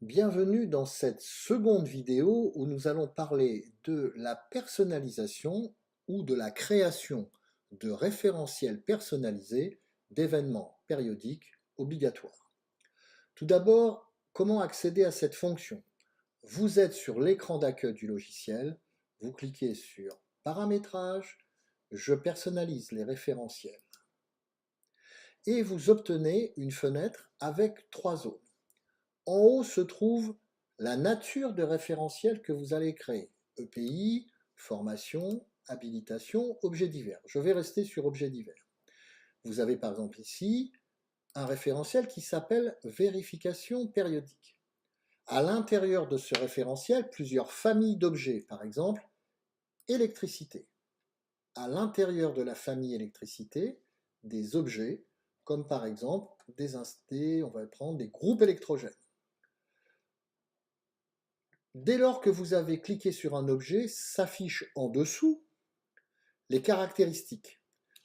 Bienvenue dans cette seconde vidéo où nous allons parler de la personnalisation ou de la création de référentiels personnalisés d'événements périodiques obligatoires. Tout d'abord, comment accéder à cette fonction? Vous êtes sur l'écran d'accueil du logiciel, vous cliquez sur Paramétrage, je personnalise les référentiels et vous obtenez une fenêtre avec trois zones. En haut se trouve la nature de référentiel que vous allez créer. EPI, formation, habilitation, objets divers. Je vais rester sur objets divers. Vous avez par exemple ici un référentiel qui s'appelle vérification périodique. À l'intérieur de ce référentiel, plusieurs familles d'objets, par exemple électricité. À l'intérieur de la famille électricité, des objets, comme par exemple on va prendre des groupes électrogènes. Dès lors que vous avez cliqué sur un objet, s'affichent en dessous les caractéristiques.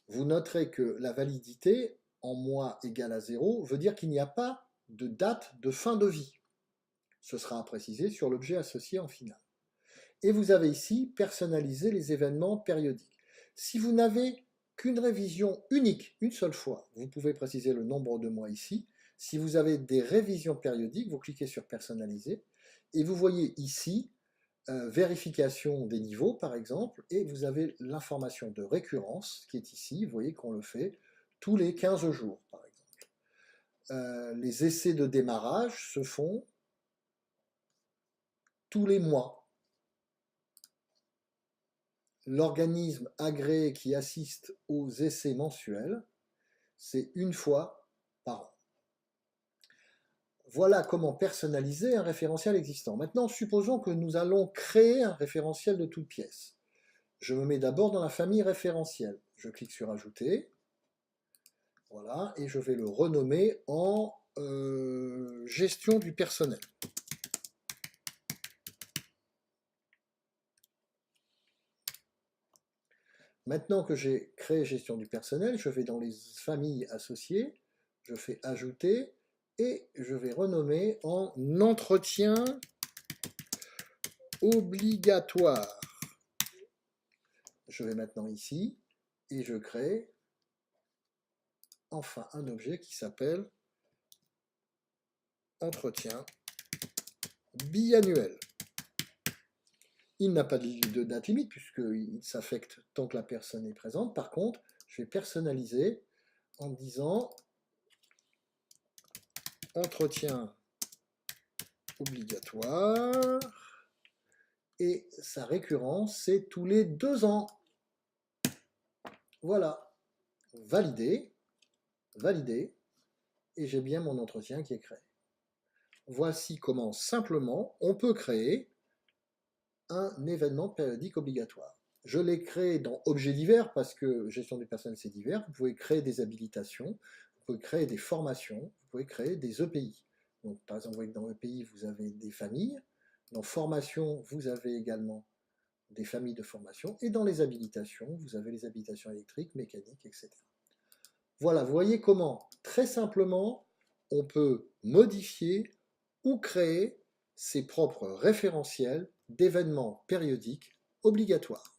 Vous noterez que la validité en mois égale à 0 veut dire qu'il n'y a pas de date de fin de vie. Ce sera à préciser sur l'objet associé en finale. Et vous avez ici personnalisé les événements périodiques. Si vous n'avez qu'une révision unique, une seule fois, vous pouvez préciser le nombre de mois ici. Si vous avez des révisions périodiques, vous cliquez sur personnaliser et vous voyez ici vérification des niveaux par exemple, et vous avez l'information de récurrence qui est ici. Vous voyez qu'on le fait tous les 15 jours par exemple. Les essais de démarrage se font tous les mois. L'organisme agréé qui assiste aux essais mensuels, c'est une fois par an. Voilà comment personnaliser un référentiel existant. Maintenant, supposons que nous allons créer un référentiel de toute pièce. Je me mets d'abord dans la famille référentiel. Je clique sur Ajouter. Voilà, et je vais le renommer en gestion du personnel. Maintenant que j'ai créé gestion du personnel, je vais dans les familles associées, je fais Ajouter, et je vais renommer en entretien obligatoire. Je vais maintenant ici, et je crée enfin un objet qui s'appelle entretien biannuel. Il n'a pas de date limite puisqu'il s'affecte tant que la personne est présente. Par contre, je vais personnaliser en disant entretien obligatoire et sa récurrence c'est tous les 2 ans. Voilà, validé, validé, et j'ai bien mon entretien qui est créé. Voici comment simplement on peut créer un événement périodique obligatoire. Je l'ai créé dans Objets divers parce que gestion du personnel c'est divers. Vous pouvez créer des habilitations, vous pouvez créer des formations, vous pouvez créer des EPI. Donc, par exemple, vous voyez que dans EPI, vous avez des familles. Dans formation, vous avez également des familles de formation. Et dans les habilitations, vous avez les habilitations électriques, mécaniques, etc. Voilà, vous voyez comment, très simplement, on peut modifier ou créer ses propres référentiels d'événements périodiques obligatoires.